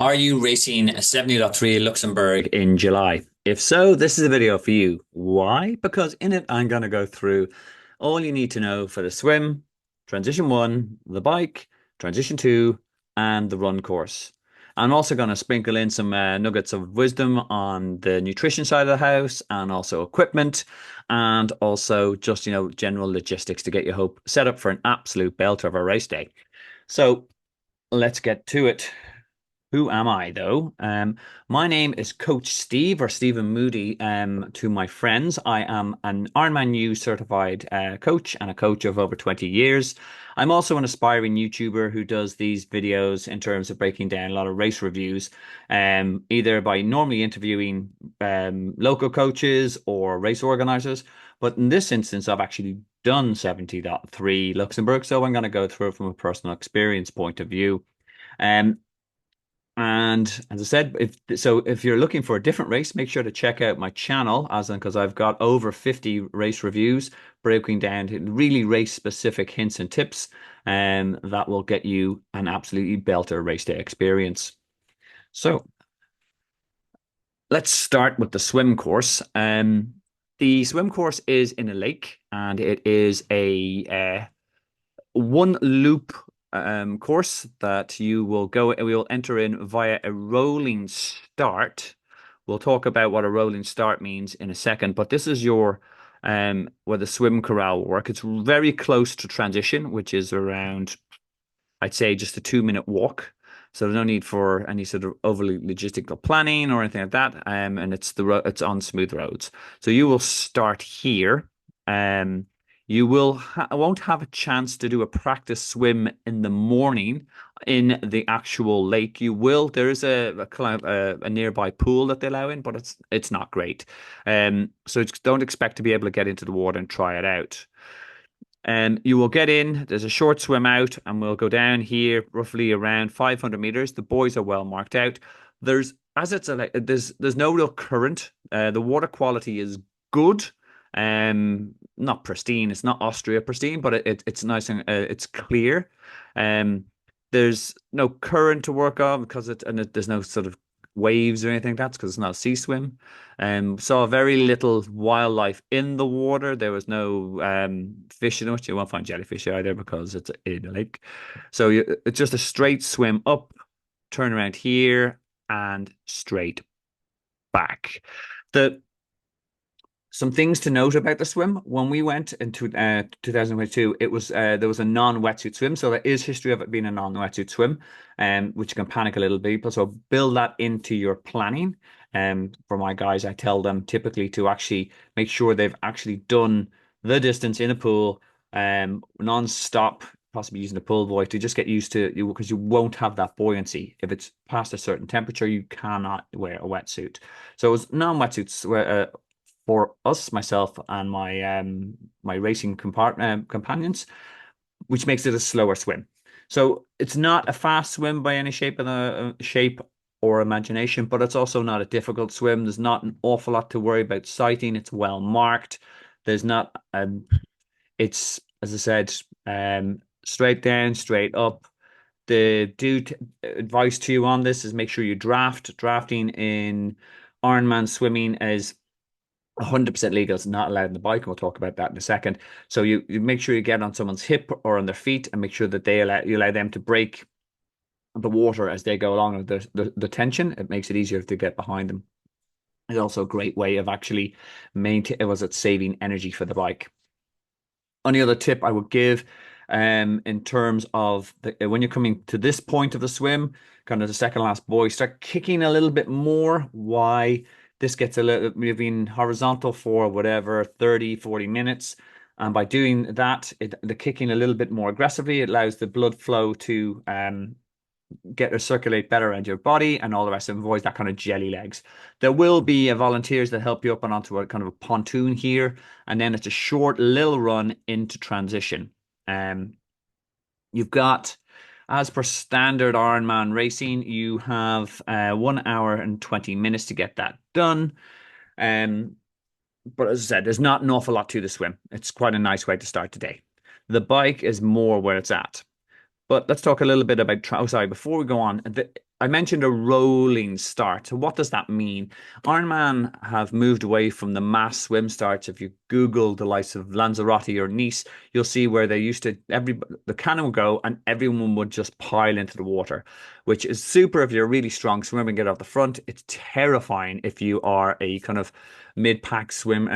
Are you racing a 70.3 Luxembourg in July? If so, this is a video for you. Why? Because in it, I'm going to go through all you need to know for the swim, transition one, the bike, transition two, and the run course. I'm also going to sprinkle in some nuggets of wisdom on the nutrition side of the house and also equipment and also just, general logistics to get your hope set up for an absolute belter of a race day. So let's get to it. Who am I, though? My name is Coach Steve or Steven Moody. To my friends, I am an Ironman U certified coach and a coach of over 20 years. I'm also an aspiring YouTuber who does these videos in terms of breaking down a lot of race reviews, either by normally interviewing local coaches or race organizers. But in this instance, I've actually done 70.3 Luxembourg, so I'm going to go through it from a personal experience point of view. Um, and as I said, if you're looking for a different race, make sure to check out my channel, as in because I've got over 50 race reviews breaking down to really race specific hints and tips, and that will get you an absolutely belter race day experience. So let's start with the swim course. The swim course is in a lake, and it is a one loop course that we will enter in via a rolling start. We'll talk about what a rolling start means in a second, but this is your where the swim corral will work. It's very close to transition, which is around, I'd say, just a 2 minute walk. So there's no need for any sort of overly logistical planning or anything like that. And it's on smooth roads. So you will start here. You won't have a chance to do a practice swim in the morning in the actual lake. You will. There is a nearby pool that they allow in, but it's not great. So don't expect to be able to get into the water and try it out. You will get in, there's a short swim out, and we'll go down here roughly around 500 meters. The buoys are well marked out. There's no real current. The water quality is good. Not pristine. It's not Austria pristine, but it's nice and it's clear. Um, there's no current to work on because there's no sort of waves or anything. That's because it's not a sea swim. Saw very little wildlife in the water. There was no fish in it. You won't find jellyfish either because it's in a lake. So it's just a straight swim up, turn around here, and straight back. The Some things to note about the swim. When we went into 2022, it was there was a non-wetsuit swim, so there is history of it being a non-wetsuit swim, which can panic a little bit. So build that into your planning. For my guys, I tell them typically to actually make sure they've actually done the distance in a pool, non-stop, possibly using a pool buoy to just get used to you because you won't have that buoyancy. If it's past a certain temperature, you cannot wear a wetsuit. So it was non-wetsuits for us, myself, and my racing companions, which makes it a slower swim. So it's not a fast swim by any shape or imagination, but it's also not a difficult swim. There's not an awful lot to worry about sighting. It's well marked. There's not it's, as I said, straight down, straight up. Advice to you on this is make sure you draft. Drafting in Ironman swimming is 100% legal. It's not allowed in the bike, and we'll talk about that in a second. So you make sure you get on someone's hip or on their feet, and make sure that you allow them to break the water as they go along. The tension, it makes it easier to get behind them. It's also a great way of actually saving energy for the bike. Only other tip I would give, in terms of when you're coming to this point of the swim, kind of the second last buoy, start kicking a little bit more. Why? This gets a little, we've been horizontal for whatever, 30, 40 minutes. And by doing that, the kicking a little bit more aggressively, it allows the blood flow to get or circulate better around your body and all the rest, and avoid that kind of jelly legs. There will be volunteers that help you up and onto a kind of a pontoon here, and then it's a short little run into transition. You've got, as per standard Ironman racing, you have 1 hour and 20 minutes to get that done. But as I said, there's not an awful lot to the swim. It's quite a nice way to start the day. The bike is more where it's at. But let's talk a little bit about, before we go on, I mentioned a rolling start. So what does that mean? Ironman have moved away from the mass swim starts. If you Google the likes of Lanzarote or Nice, you'll see where they used to the cannon would go and everyone would just pile into the water, which is super if you're a really strong swimmer and get off the front. It's terrifying if you are a kind of mid-pack swim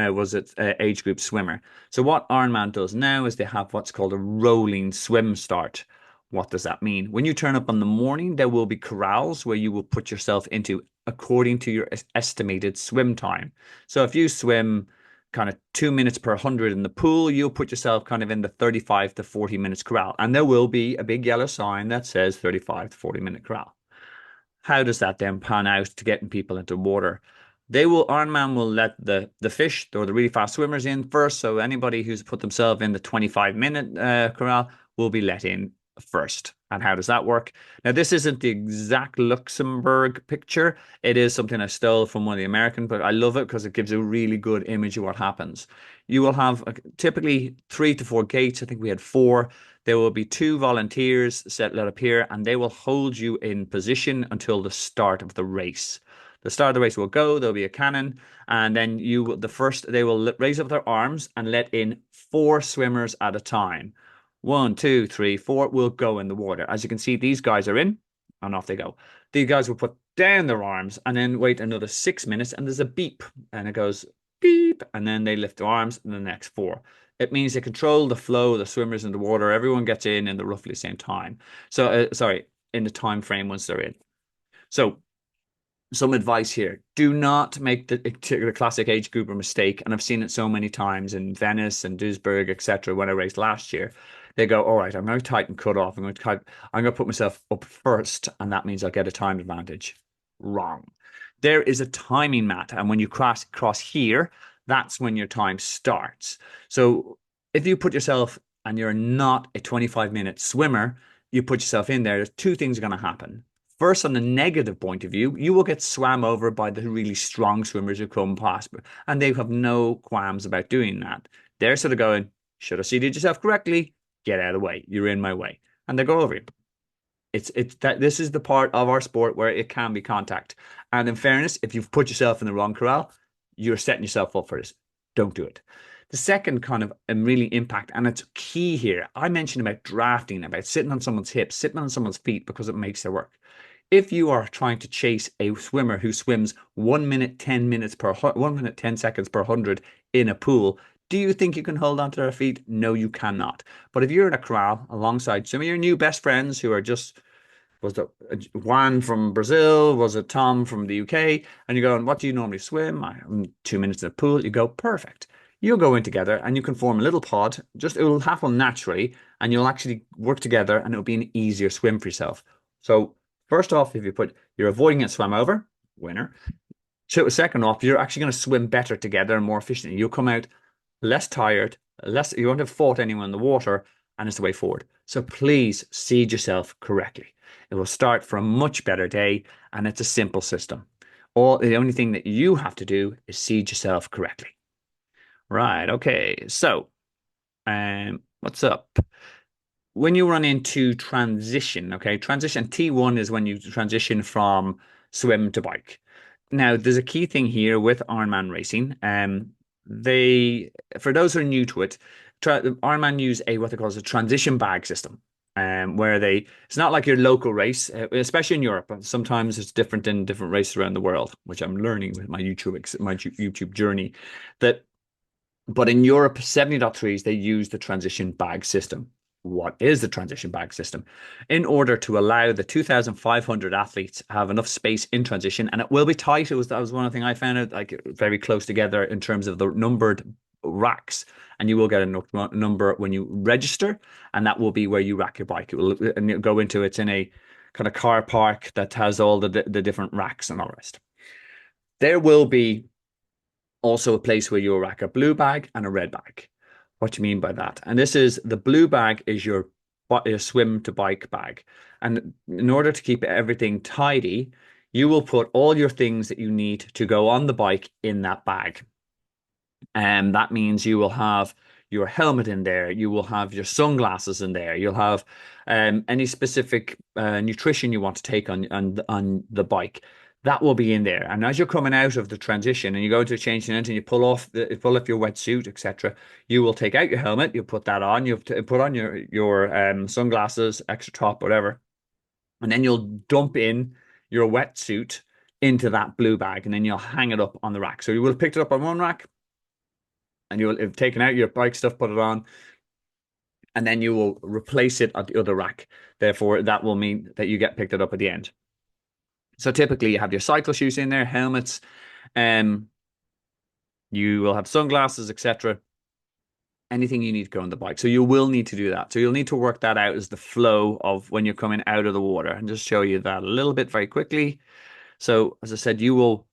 age group swimmer. So what Ironman does now is they have what's called a rolling swim start. What does that mean? When you turn up in the morning, there will be corrals where you will put yourself into according to your estimated swim time. So if you swim kind of 2 minutes per 100 in the pool, you'll put yourself kind of in the 35 to 40 minutes corral. And there will be a big yellow sign that says 35 to 40-minute corral. How does that then pan out to getting people into water? Ironman will let the fish or the really fast swimmers in first. So anybody who's put themselves in the 25-minute corral will be let in first. And how does that work? Now, this isn't the exact Luxembourg picture. It is something I stole from one of the American, but I love it because it gives a really good image of what happens. You will have typically 3 to 4 gates. I think we had 4. There will be 2 volunteers set up here, and they will hold you in position until the start of the race. The start of the race will go. There'll be a cannon, and then they will raise up their arms and let in 4 swimmers at a time. 1, 2, 3, 4 will go in the water. As you can see, these guys are in, and off they go. These guys will put down their arms and then wait another 6 minutes, and there's a beep, and it goes beep, and then they lift their arms, and the next 4. It means they control the flow of the swimmers in the water. Everyone gets in the roughly same time. So, sorry, in the time frame once they're in. So, some advice here. Do not make the classic age grouper mistake. And I've seen it so many times in Venice and Duisburg, etc. when I raced last year. They go, all right, I'm going to tighten cut off. I'm going to put myself up first, and that means I'll get a time advantage. Wrong. There is a timing mat, and when you cross here, that's when your time starts. So if you put yourself and you're not a 25-minute swimmer, you put yourself in there, there's 2 things are going to happen. First, on the negative point of view, you will get swam over by the really strong swimmers who come past, and they have no qualms about doing that. They're sort of going, should have seated yourself correctly? Get out of the way. You're in my way. And they go over you. This is the part of our sport where it can be contact. And in fairness, if you've put yourself in the wrong corral, you're setting yourself up for this. Don't do it. The second kind of really impact, and it's key here. I mentioned about drafting, about sitting on someone's hips, sitting on someone's feet because it makes their work. If you are trying to chase a swimmer who swims 1 minute 10 minutes per 1 minute 10 seconds per 100 in a pool, do you think you can hold on to their feet? No, you cannot. But if you're in a corral alongside some of your new best friends who are just, was it Juan from Brazil? Was it Tom from the UK? And you're going, what do you normally swim? I'm 2 minutes in a pool. You go, perfect. You'll go in together and you can form a little pod. It will happen naturally, and you'll actually work together, and it'll be an easier swim for yourself. So first off, if you're avoiding it, swim over, winner. So second off, you're actually going to swim better together and more efficiently. You'll come out less tired, you won't have fought anyone in the water, and it's the way forward. So please seed yourself correctly. It will start for a much better day, and it's a simple system. The only thing that you have to do is seed yourself correctly. Right, okay. So, what's up? When you run into transition, okay, transition T1 is when you transition from swim to bike. Now, there's a key thing here with Ironman racing. For those who are new to it, Ironman use what they call a transition bag system, where it's not like your local race, especially in Europe. Sometimes it's different in different races around the world, which I'm learning with my YouTube journey. But in Europe, 70.3s, they use the transition bag system. What is the transition bag system? In order to allow the 2,500 athletes have enough space in transition, and it will be tight. That was one thing I found out, like very close together in terms of the numbered racks, and you will get a number when you register, and that will be where you rack your bike. And you'll go into it's in a kind of car park that has all the different racks and all the rest. There will be also a place where you'll rack a blue bag and a red bag. What do you mean by that? And this is the blue bag is your swim to bike bag. And in order to keep everything tidy, you will put all your things that you need to go on the bike in that bag. And that means you will have your helmet in there. You will have your sunglasses in there. You'll have any specific nutrition you want to take on the bike. That will be in there. And as you're coming out of the transition and you go to changing into and you pull off your wetsuit, etc., you will take out your helmet, you put that on, you put on your sunglasses, extra top, whatever, and then you'll dump in your wetsuit into that blue bag, and then you'll hang it up on the rack. So you will have picked it up on one rack, and you will have taken out your bike stuff, put it on, and then you will replace it at the other rack. Therefore, that will mean that you get picked it up at the end. So typically, you have your cycle shoes in there, helmets, you will have sunglasses, etc. Anything you need to go on the bike. So you will need to do that. So you'll need to work that out as the flow of when you're coming out of the water, and just show you that a little bit very quickly. So as I said, you will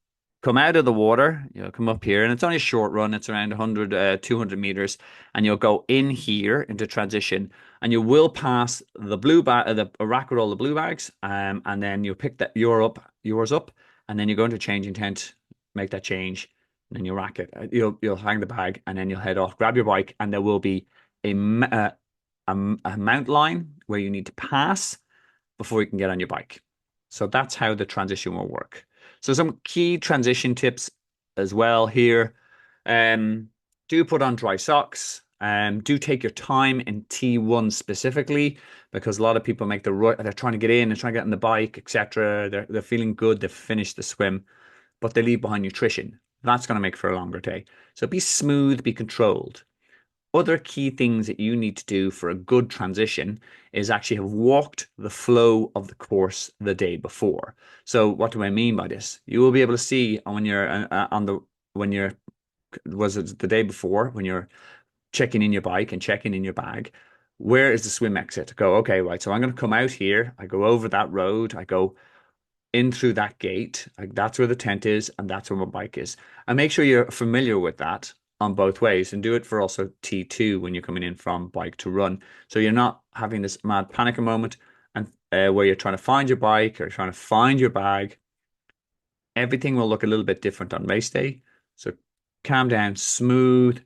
come out of the water, you'll come up here, and it's only a short run. It's around 100, 200 meters, and you'll go in here into transition, and you will pass the blue bag, a rack with all the blue bags, and then you'll pick yours up, and then you go into changing tent, make that change, and then you rack it. You'll hang the bag, and then you'll head off, grab your bike, and there will be a mount line where you need to pass before you can get on your bike. So that's how the transition will work. So some key transition tips as well here. Do put on dry socks. Do take your time in T1 specifically, because a lot of people make they're trying to get in, they're trying to get on the bike, etc. They're feeling good, they've finished the swim, but they leave behind nutrition. That's going to make for a longer day. So be smooth, be controlled. Other key things that you need to do for a good transition is actually have walked the flow of the course the day before. So what do I mean by this? You will be able to see when you're was it the day before, when you're checking in your bike and checking in your bag, where is the swim exit? Go, okay, right. So I'm going to come out here. I go over that road. I go in through that gate. Like, that's where the tent is, and that's where my bike is. And make sure you're familiar with that on both ways, and do it for also T2 when you're coming in from bike to run. So you're not having this mad panic moment and where you're trying to find your bike or trying to find your bag. Everything will look a little bit different on race day. So calm down, smooth,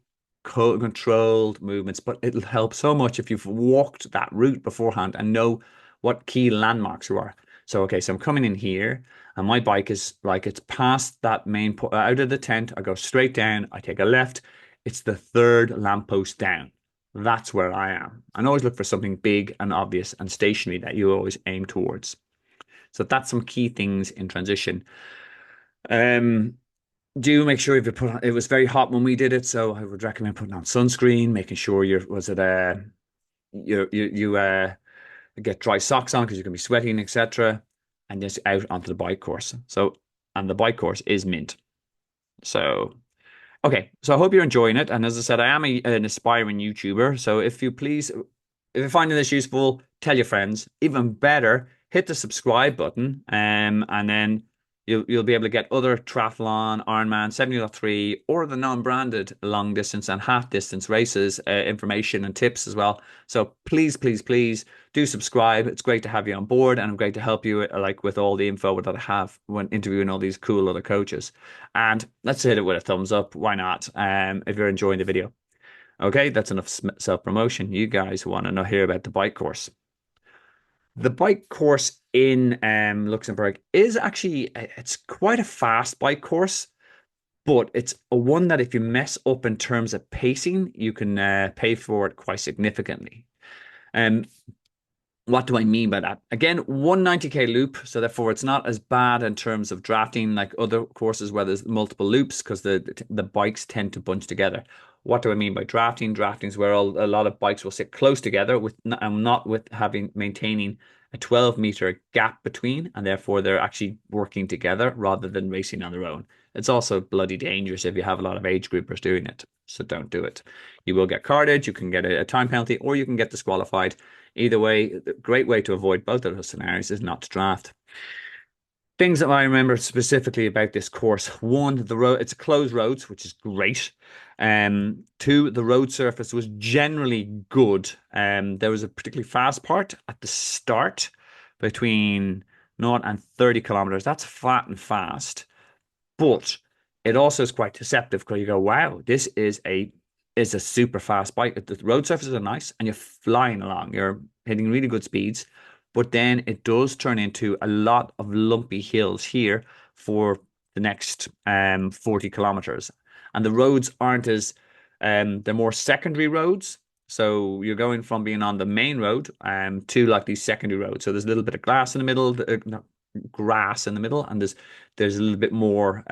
controlled movements, but it'll help so much if you've walked that route beforehand and know what key landmarks you are. So, okay, so I'm coming in here, and my bike is like, it's past that main out of the tent. I go straight down. I take a left. It's the third lamppost down. That's where I am. And always look for something big and obvious and stationary that you always aim towards. So that's some key things in transition. Do make sure if you put on, it was very hot when we did it, so I would recommend putting on sunscreen, making sure you get dry socks on, because you're going to be sweating, etc., and just out onto the bike course. So, and the bike course is mint. So, okay, so I hope you're enjoying it. And as I said, I am an aspiring YouTuber. So if you're finding this useful, tell your friends. Even better, hit the subscribe button, and then you'll be able to get other triathlon, Ironman, 70.3, or the non-branded long distance and half distance races information and tips as well. So please, please, please do subscribe. It's great to have you on board, and I'm great to help you like with all the info that I have when interviewing all these cool other coaches. And let's hit it with a thumbs up. Why not? If you're enjoying the video. Okay, that's enough self-promotion. You guys want to hear about the bike course. The bike course in Luxembourg is actually, it's quite a fast bike course, but it's a one that if you mess up in terms of pacing, you can pay for it quite significantly. What do I mean by that? Again, 190k loop, so therefore it's not as bad in terms of drafting like other courses where there's multiple loops, because the bikes tend to bunch together. What do I mean by drafting? Drafting is where a lot of bikes will sit close together with not with maintaining a 12-meter gap between, and therefore they're actually working together rather than racing on their own. It's also bloody dangerous if you have a lot of age groupers doing it, so don't do it. You will get carded, you can get a time penalty, or you can get disqualified. Either way, the great way to avoid both of those scenarios is not to draft. Things that I remember specifically about this course: one, the road, it's closed roads, which is great. Two, the road surface was generally good. There was a particularly fast part at the start between 0 and 30 kilometers. That's flat and fast, but it also is quite deceptive, because you go, wow, this is a is a super fast bike. The road surfaces are nice and you're flying along. You're hitting really good speeds. But then it does turn into a lot of lumpy hills here for the next 40 kilometers. And the roads aren't as, they're more secondary roads. So you're going from being on the main road to like these secondary roads. So there's a little bit of glass in the middle, not grass in the middle, and there's a little bit more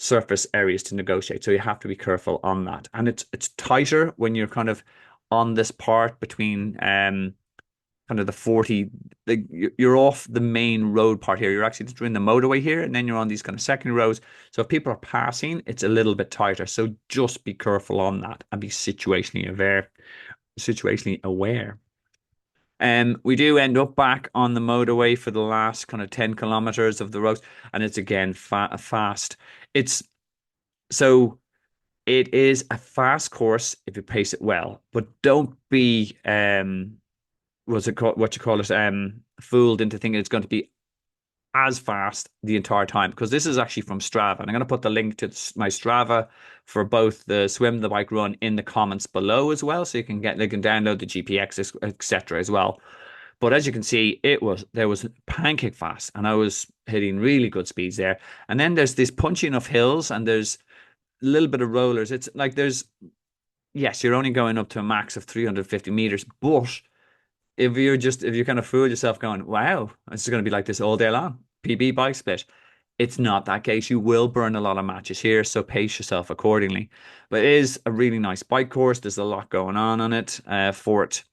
surface areas to negotiate. So you have to be careful on that. And it's tighter when you're kind of on this part between kind of the 40, you're off the main road part here. You're actually just doing the motorway here, and then you're on these kind of secondary roads. So if people are passing, it's a little bit tighter. So just be careful on that and be situationally aware. Situationally aware. We do end up back on the motorway for the last kind of 10 kilometers of the road, and it's again fast. It's so it is a fast course if you pace it well, but don't be what's it called, what you call it, fooled into thinking it's going to be as fast the entire time, because this is actually from Strava. And I'm going to put the link to my Strava for both the swim, the bike, run in the comments below as well. So you can download the GPX, etc. as well. But as you can see, there was pancake fast and I was hitting really good speeds there. And then there's this punchy enough hills and there's a little bit of rollers. It's like yes, you're only going up to a max of 350 meters, but if you kind of fool yourself going, wow, it's going to be like this all day long, PB bike split. It's not that case. You will burn a lot of matches here, so pace yourself accordingly. But it is a really nice bike course. There's a lot going on it for it.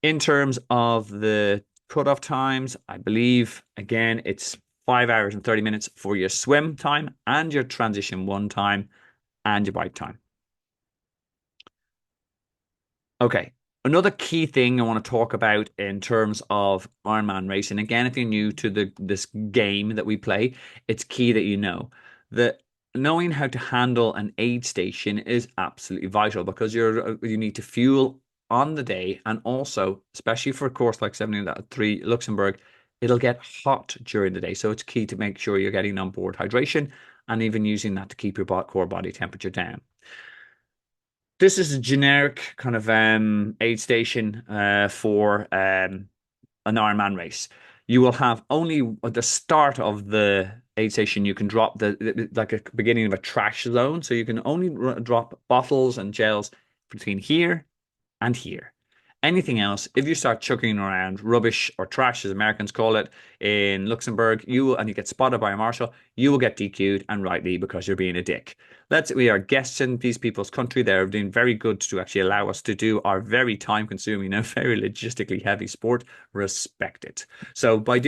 In terms of the cutoff times, I believe, again, it's 5 hours and 30 minutes for your swim time and your transition one time and your bike time. Okay. Another key thing I want to talk about in terms of Ironman racing, again, if you're new to this game that we play, it's key that you know that knowing how to handle an aid station is absolutely vital, because you need to fuel on the day, and also, especially for a course like 73 Luxembourg, it'll get hot during the day. So it's key to make sure you're getting on board hydration and even using that to keep your core body temperature down. This is a generic kind of aid station for an Ironman race. You will have only at the start of the aid station, you can drop like a beginning of a trash zone. So you can only drop bottles and gels between here and here. Anything else, if you start chucking around rubbish or trash, as Americans call it, in Luxembourg, and you get spotted by a marshal, you will get DQ'd, and rightly, because you're being a dick. We are guests in these people's country. They're doing very good to actually allow us to do our very time-consuming and very logistically heavy sport. Respect it. So by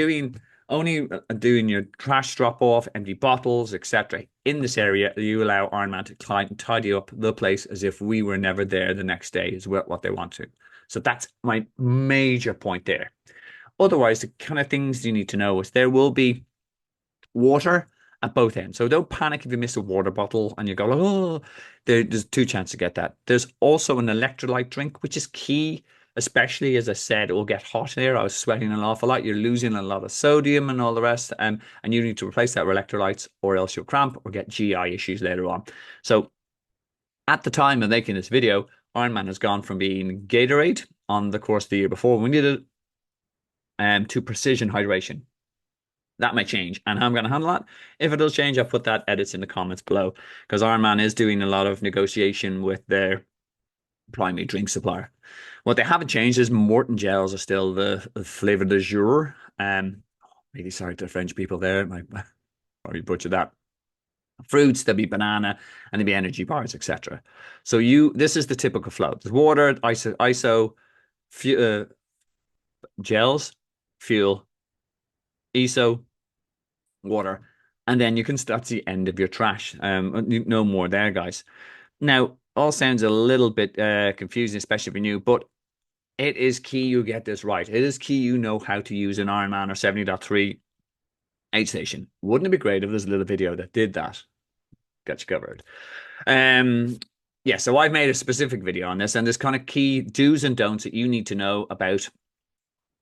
only doing your trash drop off, empty bottles, etc. in this area, you allow Ironman to tidy up the place as if we were never there the next day, is what they want to. So that's my major point there. Otherwise, the kind of things you need to know is there will be water at both ends. So don't panic if you miss a water bottle and you go, oh, there's two chances to get that. There's also an electrolyte drink, which is key, especially as I said, it will get hot there. I was sweating an awful lot. You're losing a lot of sodium and all the rest. And you need to replace that with electrolytes, or else you'll cramp or get GI issues later on. So at the time of making this video, Ironman has gone from being Gatorade on the course the year before we did it to precision hydration. That may change, and how I'm going to handle that. If it does change, I'll put that edits in the comments below, because Ironman is doing a lot of negotiation with their primary drink supplier. What they haven't changed is Morton gels are still the flavor du jour. Really sorry to the French people there. I probably butchered that. Fruits, there'll be banana, and there'll be energy bars, etc. So this is the typical flow. There's water, iso, gels, fuel, ESO, water, and then you can start the end of your trash. No more there, guys. Now, all sounds a little bit confusing, especially if you're new, but it is key you get this right. It is key you know how to use an Ironman or 70.3 aid station. Wouldn't it be great if there's a little video that did that? Got you covered. Yeah, so I've made a specific video on this, and there's kind of key do's and don'ts that you need to know about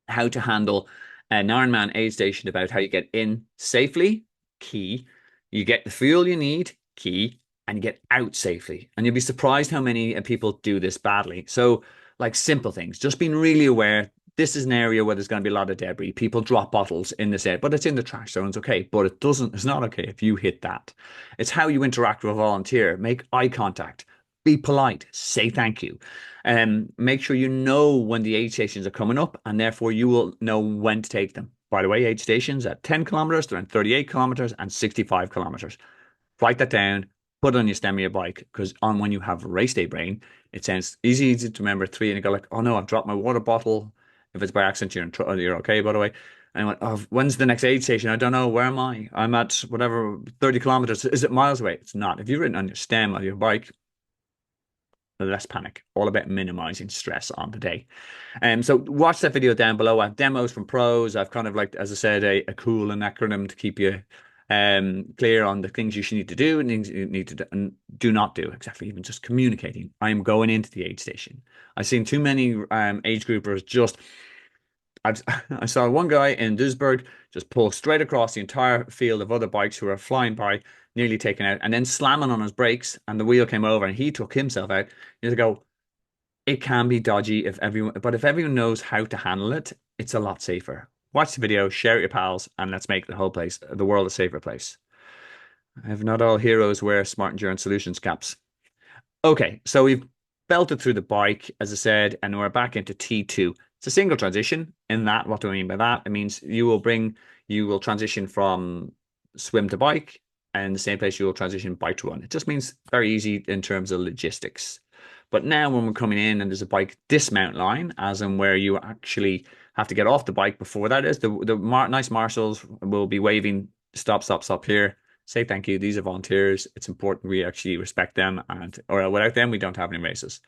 how to handle an Ironman aid station, about how you get in safely, key. You get the fuel you need, key. and you get out safely. And you'll be surprised how many people do this badly. So, like simple things, just being really aware. This is an area where there's going to be a lot of debris. People drop bottles in this area, but it's in the trash zone. It's okay. But it's not okay if you hit that. It's how you interact with a volunteer. Make eye contact. Be polite. Say thank you. Make sure you know when the aid stations are coming up, and therefore you will know when to take them. By the way, aid stations at 10 kilometers, they're in 38 kilometers and 65 kilometers. Write that down, put it on your stem of your bike, because on when you have race day brain, it sounds easy to remember three, and you go like, oh no, I've dropped my water bottle. If it's by accident, you're okay, by the way. And I went, oh, when's the next aid station? I don't know. Where am I? I'm at whatever 30 kilometers. Is it miles away? It's not. If you've written on your stem of your bike, less panic. All about minimizing stress on the day. So watch that video down below. I have demos from pros. I've kind of like, as I said, a cool acronym to keep you clear on the things you should need to do and things you need to do and do not do. Exactly, even just communicating. I am going into the aid station. I've seen too many age groupers just. I saw one guy in Duisburg just pull straight across the entire field of other bikes who were flying by, nearly taken out, and then slamming on his brakes, and the wheel came over, and he took himself out. You just go, it can be dodgy but if everyone knows how to handle it, it's a lot safer. Watch the video, share it with your pals, and let's make the world a safer place. If not all heroes wear Smart Endurance Solutions caps. Okay, so we've belted through the bike, as I said, and we're back into T2. It's a single transition. In that, what do I mean by that? It means you will transition from swim to bike, and the same place you will transition bike to run. It just means very easy in terms of logistics. But now when we're coming in and there's a bike dismount line, as in where you actually have to get off the bike before that is, nice marshals will be waving, stop, stop, stop here. Say thank you. These are volunteers. It's important we actually respect them, or without them, we don't have any races.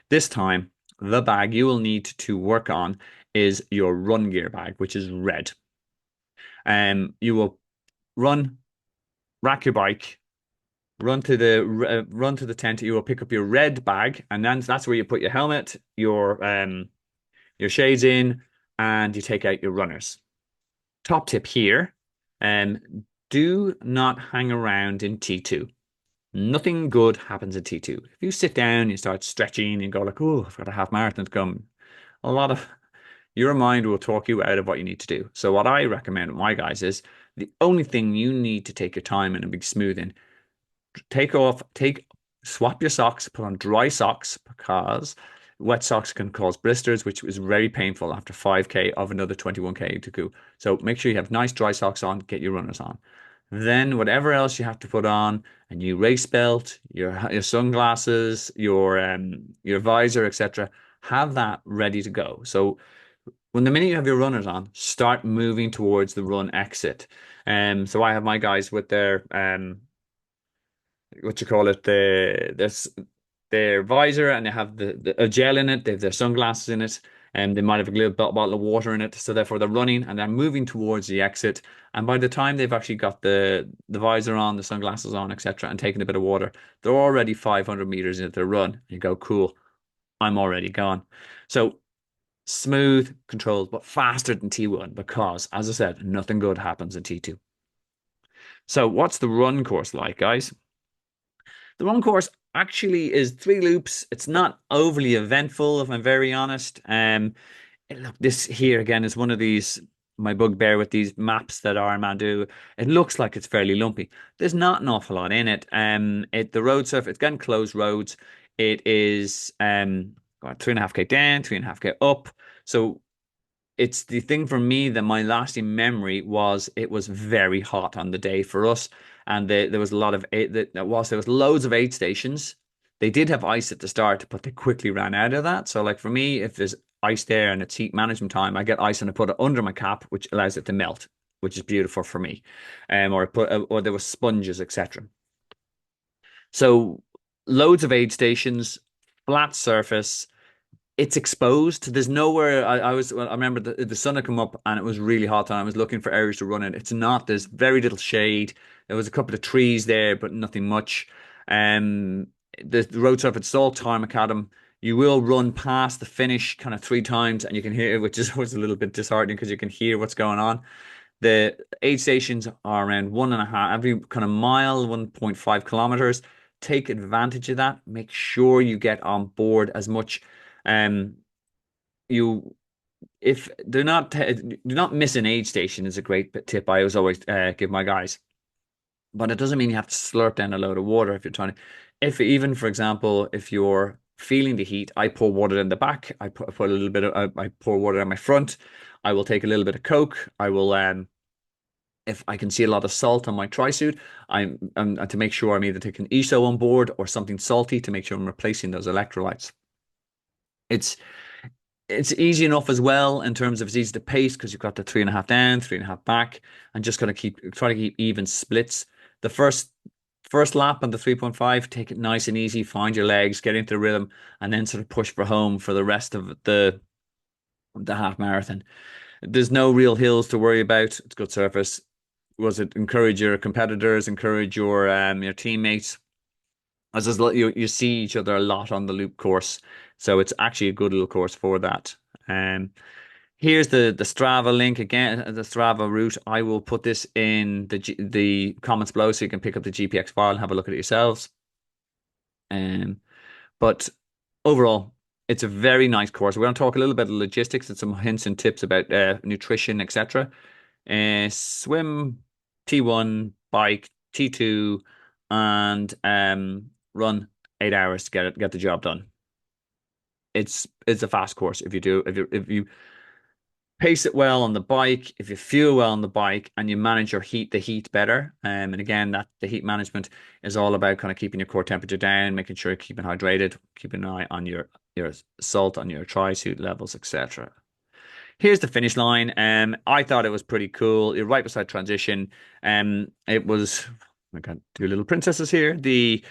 This time, the bag you will need to work on is your run gear bag, which is red. You will rack your bike, run to the tent. You will pick up your red bag, and then that's where you put your helmet, your shades in, and you take out your runners. Top tip here, do not hang around in T2. Nothing good happens in T2. If you sit down, you start stretching, and go like, oh, I've got a half marathon to come. A lot of your mind will talk you out of what you need to do. So what I recommend with my guys is the only thing you need to take your time in and be smooth in, swap your socks, put on dry socks, because wet socks can cause blisters, which is very painful after 5K of another 21K to go. So make sure you have nice dry socks on, get your runners on. Then whatever else you have to put on, a new race belt, your sunglasses, your visor, etc., have that ready to go. So when the minute you have your runners on, start moving towards the run exit. So I have my guys with their what you call it, their visor, and they have a gel in it, they have their sunglasses in it, and they might have a little bottle of water in it. So therefore they're running and they're moving towards the exit. And by the time they've actually got the visor on, the sunglasses on, etc., and taken a bit of water, they're already 500 meters into their run. You go, cool, I'm already gone. So smooth, controlled, but faster than T1, because, as I said, nothing good happens in T2. So what's the run course like, guys? The run course actually is 3 loops. It's not overly eventful, if I'm very honest. Look, this here again is one of these, my bugbear with these maps that Ironman do. It looks like it's fairly lumpy. There's not an awful lot in it. The road surface, it's getting closed roads. It is 3.5K down, 3.5K up. So it's the thing for me that my lasting memory was it was very hot on the day for us, and there was a lot of there was loads of aid stations. They did have ice at the start, but they quickly ran out of that. So like for me, if there's ice there and it's heat management time, I get ice and I put it under my cap, which allows it to melt, which is beautiful for me. Or there were sponges, etc. So loads of aid stations, flat surface, it's exposed. There's nowhere. I remember the sun had come up and it was really hot, and I was looking for areas to run in. It's not. There's very little shade. There was a couple of trees there, but nothing much. Um, the road surface, it's all tarmac macadam. You will run past the finish kind of 3 times, and you can hear, which is always a little bit disheartening because you can hear what's going on. The aid stations are around 1.5 every kind of mile, 1.5 kilometers. take advantage of that. Make sure you get on board as much. Um, you if do not miss an aid station is a great tip I always give my guys. But it doesn't mean you have to slurp down a load of water if you're trying to. If even, for example, if you're feeling the heat, I pour water in the back. I put a little bit of I pour water in my front. I will take a little bit of Coke. I will if I can see a lot of salt on my tri suit, I'm to make sure I'm either taking ESO on board or something salty to make sure I'm replacing those electrolytes. It's it's easy enough as well in terms of it's easy to pace because you've got the 3.5 down, 3.5 back, and just gonna try to keep even splits. The first lap on the 3.5, take it nice and easy, find your legs, get into the rhythm, and then sort of push for home for the rest of the half marathon. There's no real hills to worry about. It's good surface. Was it encourage your competitors, encourage your teammates? As you see each other a lot on the loop course, so it's actually a good little course for that. Um, Here's the Strava link again, the Strava route. I will put this in the comments below so you can pick up the GPX file and have a look at it yourselves. But overall, it's a very nice course. We're going to talk a little bit of logistics and some hints and tips about nutrition, etc. Swim, T1, bike, T2, and run 8 hours to get the job done. It's a fast course if you pace it well on the bike, if you fuel well on the bike, and you manage the heat better. And again, that the heat management is all about kind of keeping your core temperature down, making sure you're keeping hydrated, keeping an eye on your salt, on your tri-suit levels, etc. Here's the finish line. I thought it was pretty cool. You're right beside transition. It was. I got two little princesses here. The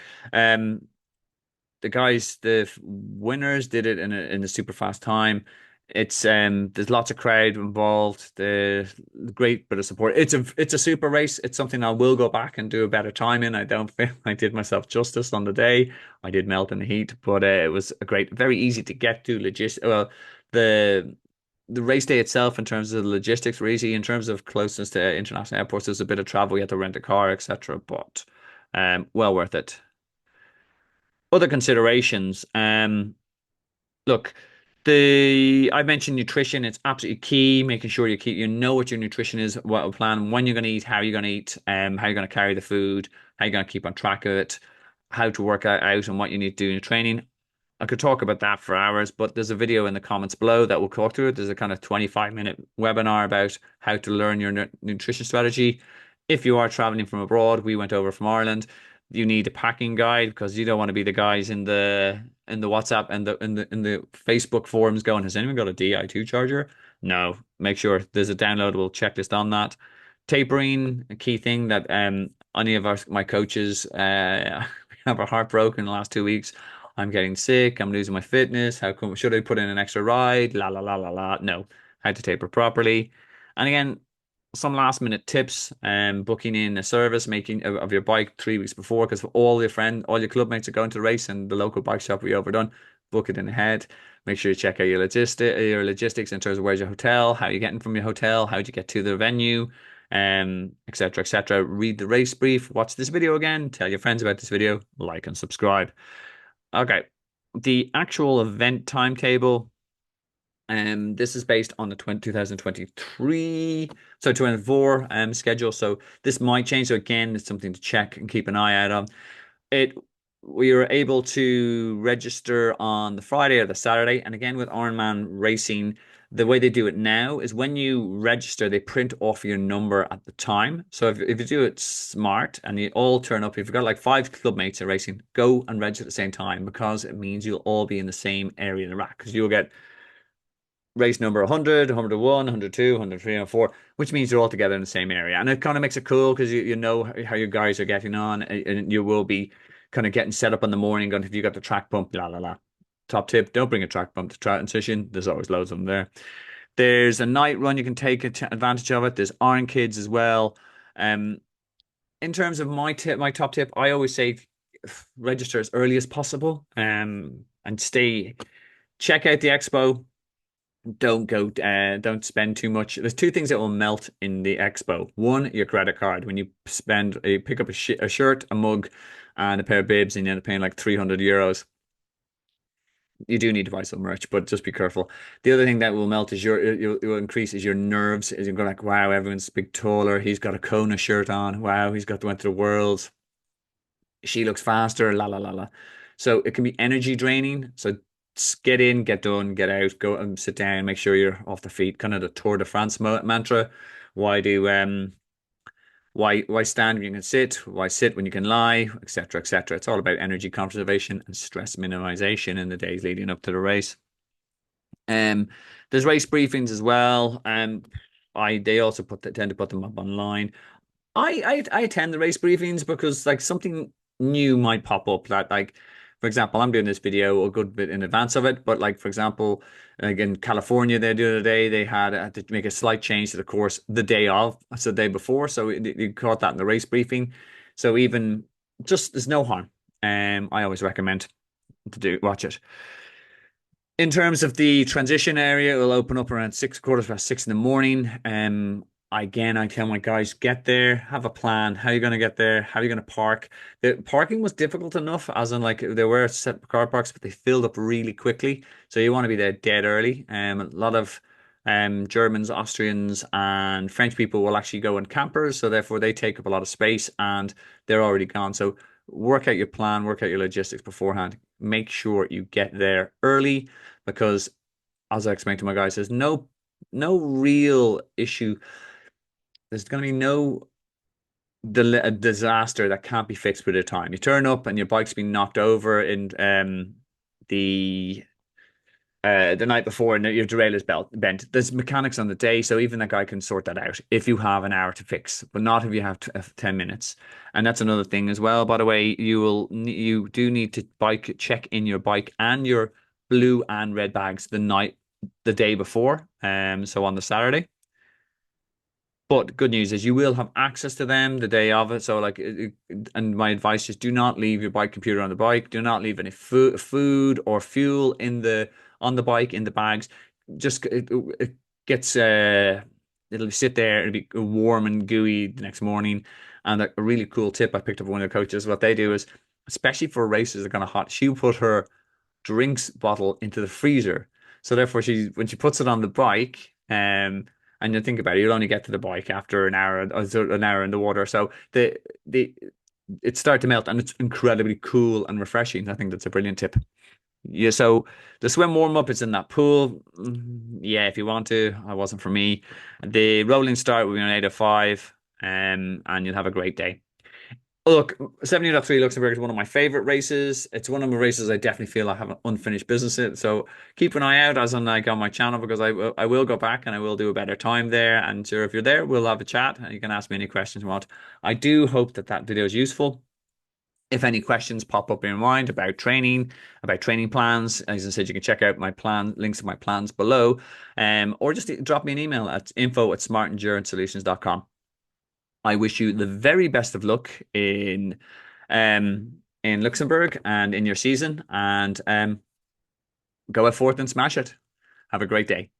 guys, the winners did it in a super fast time. It's there's lots of crowd involved. The great bit of support. It's a super race. It's something I will go back and do a better time in. I don't feel I did myself justice on the day. I did melt in the heat, but it was a great, very easy to get to. Well, the the race day itself, in terms of the logistics, were easy. In terms of closeness to international airports, there's a bit of travel. You had to rent a car, etc. But well worth it. Other considerations. Look, the I mentioned nutrition. It's absolutely key. Making sure you know what your nutrition is, what plan, when you're going to eat, how you're going to eat, how you're going to carry the food, how you're going to keep on track of it, how to work out and what you need to do in your training. I could talk about that for hours, but there's a video in the comments below that will talk through it. There's a kind of 25-minute webinar about how to learn your nutrition strategy. If you are traveling from abroad, we went over from Ireland. You need a packing guide because you don't want to be the guys in the WhatsApp and the Facebook forums going, has anyone got a Di2 charger? No. Make sure there's a downloadable checklist on that. Tapering, a key thing that any of my coaches have a heart broken in the last 2 weeks. I'm getting sick. I'm losing my fitness. How come? Should I put in an extra ride? La la la la la. No, how to taper properly. And again, some last minute tips. Booking in a service, making of your bike 3 weeks before, because all your club mates are going to the race, and the local bike shop we overdone. Book it in ahead. Make sure you check out your logistics in terms of where's your hotel, how you getting from your hotel, how do you get to the venue, etc. etc. Read the race brief. Watch this video again. Tell your friends about this video. Like and subscribe. Okay, the actual event timetable. This is based on the 2023, so 24 schedule. So this might change. So again, it's something to check and keep an eye out on. It We were able to register on the Friday or the Saturday, and again with Ironman Racing, the way they do it now is when you register, they print off your number at the time. So if you do it smart and you all turn up, if you've got like 5 club mates at racing, go and register at the same time, because it means you'll all be in the same area in the rack, because you'll get race number 100, 101, 102, 103, 104, which means you're all together in the same area. And it kind of makes it cool because you know how your guys are getting on, and you will be kind of getting set up in the morning, going, if you got the track pump, la la la. Top tip, don't bring a track pump to transition. There's always loads of them there. There's a night run, you can take advantage of it. There's Iron Kids as well. In terms of my top tip, I always say register as early as possible, and check out the expo. Don't spend too much. There's two things that will melt in the expo. One, your credit card. When you pick up a shirt, a mug, and a pair of bibs, and you end up paying like 300 euros. You do need to buy some merch, but just be careful. The other thing that will melt is it will increase is your nerves. Is you're going like, wow, everyone's big taller. He's got a Kona shirt on. Wow, he's got went to the Worlds. She looks faster. La la la la. So it can be energy draining. So get in, get done, get out, go and sit down, make sure you're off the feet. Kind of the Tour de France mantra. Why do why stand when you can sit? Why sit when you can lie? Etc. Etc. It's all about energy conservation and stress minimization in the days leading up to the race. Um, there's race briefings as well. They also tend to put them up online. I attend the race briefings because like something new might pop up that like for example I'm doing this video a good bit in advance of it, but like for example like in California there the other day they had to make a slight change to the course the day of, so the day before, so you caught that in the race briefing. So even just there's no harm. I always recommend to do watch it. In terms of the transition area, it will open up around six, quarters past 6 in the morning. Again, I tell my guys, get there, have a plan. How are you going to get there? How are you going to park? The parking was difficult enough, as in like there were set car parks, but they filled up really quickly. So you want to be there dead early. A lot of Germans, Austrians, and French people will actually go in campers, so therefore they take up a lot of space and they're already gone. So work out your plan, work out your logistics beforehand. Make sure you get there early because, as I explained to my guys, there's no real issue. There's going to be no a disaster that can't be fixed with a time. You turn up and your bike's been knocked over in the the night before and your derailleur is bent. There's mechanics on the day, so even that guy can sort that out if you have an hour to fix, but not if you have 10 minutes. And that's another thing as well. By the way, you do need to bike check in your bike and your blue and red bags the day before, so on the Saturday. But good news is you will have access to them the day of it. So like, and my advice is do not leave your bike computer on the bike. Do not leave any food or fuel in the on the bike in the bags. Just it gets it'll sit there. It'll be warm and gooey the next morning. And a really cool tip I picked up from one of the coaches. What they do is, especially for races that are kind of hot, she put her drinks bottle into the freezer. So therefore, when she puts it on the bike, and you think about it, you'll only get to the bike after an hour in the water. So the it starts to melt, and it's incredibly cool and refreshing. I think that's a brilliant tip. Yeah, so the swim warm up is in that pool. Yeah, if you want to. I wasn't for me. The rolling start will be on 8:05, and you'll have a great day. Look, 70.3 Luxembourg is one of my favorite races. It's one of the races I definitely feel I have an unfinished business in. So keep an eye out as on like on my channel because I will go back and I will do a better time there. And sure, if you're there, we'll have a chat and you can ask me any questions you want. I do hope that that video is useful. If any questions pop up in your mind about training plans, as I said, you can check out my plan, links to my plans below, or just drop me an email at info@smartenduranceSolutions.com. I wish you the very best of luck in Luxembourg and in your season, and go forth and smash it. Have a great day.